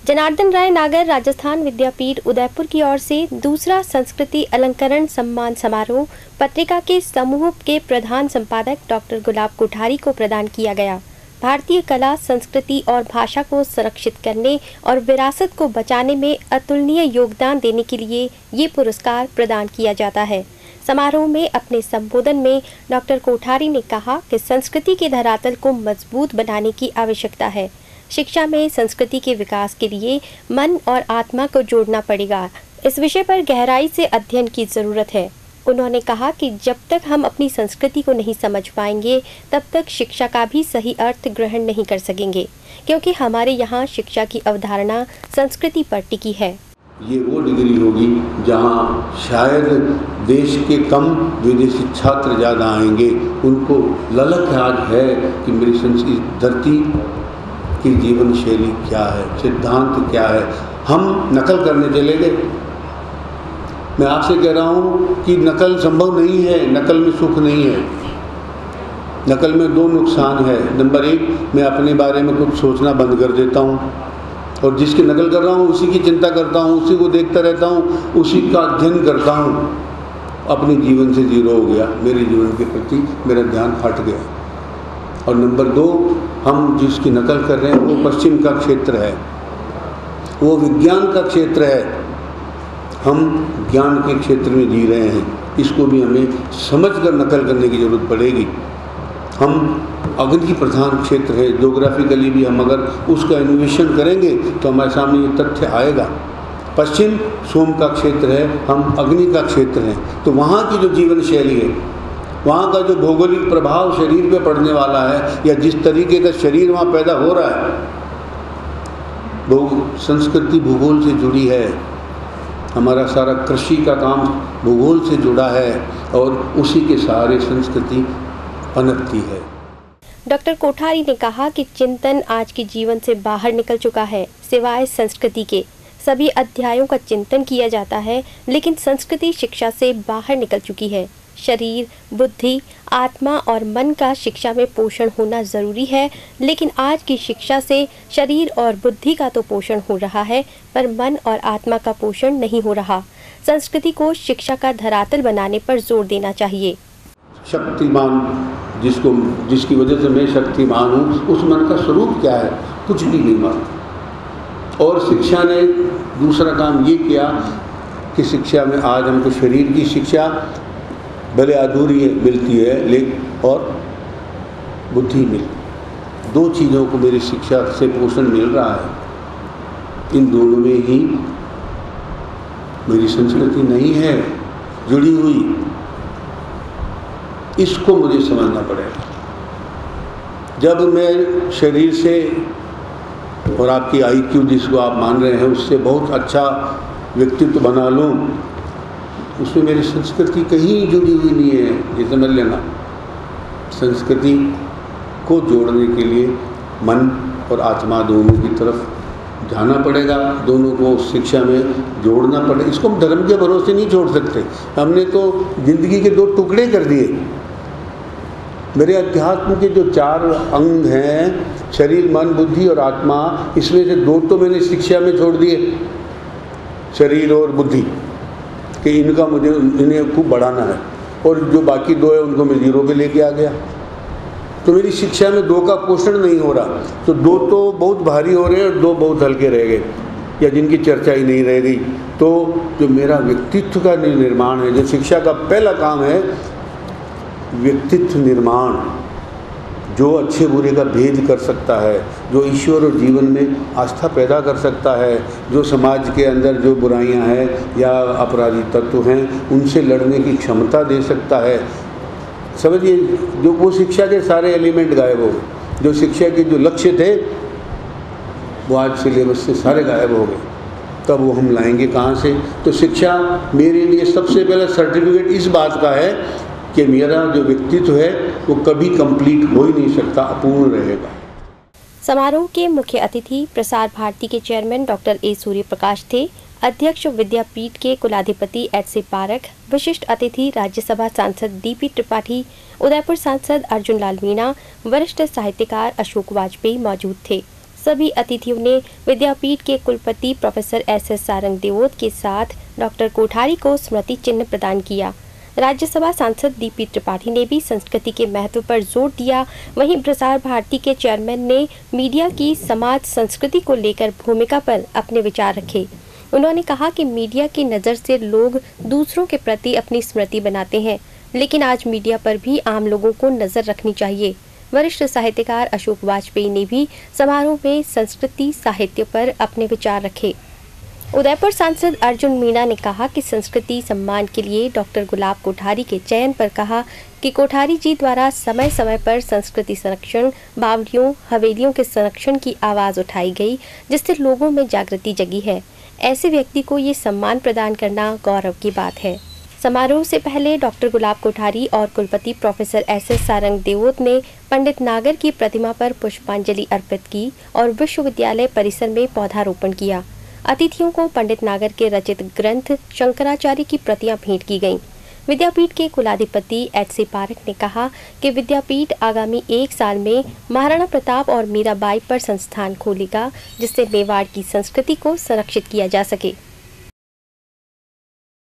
जनार्दन राय नागर राजस्थान विद्यापीठ उदयपुर की ओर से दूसरा संस्कृति अलंकरण सम्मान समारोह पत्रिका के समूह के प्रधान संपादक डॉक्टर गुलाब कोठारी को प्रदान किया गया। भारतीय कला, संस्कृति और भाषा को संरक्षित करने और विरासत को बचाने में अतुलनीय योगदान देने के लिए ये पुरस्कार प्रदान किया जाता है। समारोह में अपने संबोधन में डॉक्टर कोठारी ने कहा कि संस्कृति के धरातल को मजबूत बनाने की आवश्यकता है। शिक्षा में संस्कृति के विकास के लिए मन और आत्मा को जोड़ना पड़ेगा। इस विषय पर गहराई से अध्ययन की जरूरत है। उन्होंने कहा कि जब तक हम अपनी संस्कृति को नहीं समझ पाएंगे तब तक शिक्षा का भी सही अर्थ ग्रहण नहीं कर सकेंगे, क्योंकि हमारे यहाँ शिक्षा की अवधारणा संस्कृति पर टिकी है। ये वो डिग्री होगी जहाँ शायद देश के कम विदेशी छात्र ज़्यादा आएंगे। उनको ललक आज है कि मेरी संस्कृति धरती की जीवन शैली क्या है, सिद्धांत क्या है। हम नकल करने चले गए। मैं आपसे कह रहा हूँ कि नकल संभव नहीं है, नकल में सुख नहीं है। नकल में दो नुकसान है। नंबर एक, मैं अपने बारे में कुछ सोचना बंद कर देता हूँ और जिसकी नकल कर रहा हूँ उसी की चिंता करता हूँ, उसी को देखता रहता हूँ, उसी का अध्ययन करता हूँ। अपने जीवन से जीरो हो गया, मेरे जीवन के प्रति मेरा ध्यान हट गया। और नंबर दो, हम जिसकी नकल कर रहे हैं वो पश्चिम का क्षेत्र है, वो विज्ञान का क्षेत्र है। हम ज्ञान के क्षेत्र में जी रहे हैं। इसको भी हमें समझकर नकल करने की जरूरत पड़ेगी। हम अग्नि प्रधान क्षेत्र है, ज्योग्राफिकली भी हम अगर उसका इन्वेशन करेंगे तो हमारे सामने ये तथ्य आएगा। पश्चिम सोम का क्षेत्र है, हम अग्नि का क्षेत्र हैं। तो वहाँ की जो जीवन शैली है, वहाँ का जो भौगोलिक प्रभाव शरीर पे पड़ने वाला है, या जिस तरीके का शरीर वहाँ पैदा हो रहा है, वो संस्कृति भूगोल से जुड़ी है। हमारा सारा कृषि का काम भूगोल से जुड़ा है और उसी के सहारे संस्कृति पनपती है। डॉक्टर कोठारी ने कहा कि चिंतन आज के जीवन से बाहर निकल चुका है। सिवाय संस्कृति के सभी अध्यायों का चिंतन किया जाता है, लेकिन संस्कृति शिक्षा से बाहर निकल चुकी है। शरीर, बुद्धि, आत्मा और मन का शिक्षा में पोषण होना जरूरी है, लेकिन आज की शिक्षा से शरीर और बुद्धि का तो पोषण हो रहा है, पर मन और आत्मा का पोषण नहीं हो रहा। संस्कृति को शिक्षा का धरातल बनाने पर जोर देना चाहिए। शक्तिमान जिसकी वजह से मैं शक्तिमान हूँ, उस मन का स्वरूप क्या है? कुछ भी नहीं मालूम। और शिक्षा ने दूसरा काम ये किया कि शिक्षा में आज हमको शरीर की शिक्षा भले अधूरी मिलती है, लेकिन और बुद्धि मिल, दो चीज़ों को मेरी शिक्षा से पोषण मिल रहा है। इन दोनों में ही मेरी संस्कृति नहीं है जुड़ी हुई। इसको मुझे समझना पड़ेगा। जब मैं शरीर से और आपकी IQ जिसको आप मान रहे हैं उससे बहुत अच्छा व्यक्तित्व बना लूँ, उसमें मेरी संस्कृति कहीं जुड़ी हुई नहीं है, ये समझ लेना। संस्कृति को जोड़ने के लिए मन और आत्मा दोनों की तरफ जाना पड़ेगा, दोनों को शिक्षा में जोड़ना पड़ेगा। इसको हम धर्म के भरोसे नहीं छोड़ सकते। हमने तो जिंदगी के दो टुकड़े कर दिए। मेरे अध्यात्म के जो 4 अंग हैं, शरीर, मन, बुद्धि और आत्मा, इसमें से 2 तो मैंने शिक्षा में छोड़ दिए, शरीर और बुद्धि, कि इनका मुझे इन्हें खूब बढ़ाना है, और जो बाकी 2 है उनको मैं 0 पे लेके आ गया। तो मेरी शिक्षा में 2 का पोषण नहीं हो रहा। तो 2 तो बहुत भारी हो रहे हैं और 2 बहुत हल्के रह गए, या जिनकी चर्चा ही नहीं रह गई। तो जो मेरा व्यक्तित्व का निर्माण है, जो शिक्षा का पहला काम है, व्यक्तित्व निर्माण, जो अच्छे बुरे का भेद कर सकता है, जो ईश्वर और जीवन में आस्था पैदा कर सकता है, जो समाज के अंदर जो बुराइयां हैं या अपराधी तत्व हैं उनसे लड़ने की क्षमता दे सकता है। समझिए, जो वो शिक्षा के सारे एलिमेंट गायब हो गए। जो शिक्षा के जो लक्ष्य थे वो आज सिलेबस से सारे गायब हो गए। तब वो हम लाएंगे कहाँ से? तो शिक्षा मेरे लिए सबसे पहला सर्टिफिकेट इस बात का है कि मेरा जो व्यक्तित्व है वो कभी कंप्लीट हो ही नहीं सकता, अपूर्ण रहेगा। समारोह के मुख्य अतिथि प्रसार भारती के चेयरमैन डॉक्टर ए सूर्यप्रकाश थे। अध्यक्ष विद्यापीठ के कुलाधिपति एच.सी. पारख, विशिष्ट अतिथि राज्यसभा सांसद D.P. त्रिपाठी, उदयपुर सांसद अर्जुन लाल मीणा, वरिष्ठ साहित्यकार अशोक वाजपेयी मौजूद थे। सभी अतिथियों ने विद्यापीठ के कुलपति प्रोफेसर एस.एस. सारंग देवोत के साथ डॉक्टर कोठारी को स्मृति चिन्ह प्रदान किया। राज्यसभा सांसद डीपी त्रिपाठी ने भी संस्कृति के महत्व पर जोर दिया। वहीं प्रसार भारती के चेयरमैन ने मीडिया की समाज संस्कृति को लेकर भूमिका पर अपने विचार रखे। उन्होंने कहा कि मीडिया की नज़र से लोग दूसरों के प्रति अपनी स्मृति बनाते हैं, लेकिन आज मीडिया पर भी आम लोगों को नज़र रखनी चाहिए। वरिष्ठ साहित्यकार अशोक वाजपेयी ने भी समारोह में संस्कृति साहित्य पर अपने विचार रखे। उदयपुर सांसद अर्जुन मीणा ने कहा कि संस्कृति सम्मान के लिए डॉक्टर गुलाब कोठारी के चयन पर कहा कि कोठारी जी द्वारा समय समय पर संस्कृति संरक्षण, बावलियों, हवेलियों के संरक्षण की आवाज़ उठाई गई, जिससे लोगों में जागृति जगी है। ऐसे व्यक्ति को ये सम्मान प्रदान करना गौरव की बात है। समारोह से पहले डॉक्टर गुलाब कोठारी और कुलपति प्रोफेसर एस.एस. सारंग देवोत ने पंडित नागर की प्रतिमा पर पुष्पांजलि अर्पित की और विश्वविद्यालय परिसर में पौधारोपण किया। अतिथियों को पंडित नागर के रचित ग्रंथ शंकराचार्य की प्रतियां भेंट की गईं। विद्यापीठ के कुलाधिपति एच.सी. पारख ने कहा कि विद्यापीठ आगामी 1 साल में महाराणा प्रताप और मीराबाई पर संस्थान खोलेगा, जिससे मेवाड़ की संस्कृति को संरक्षित किया जा सके।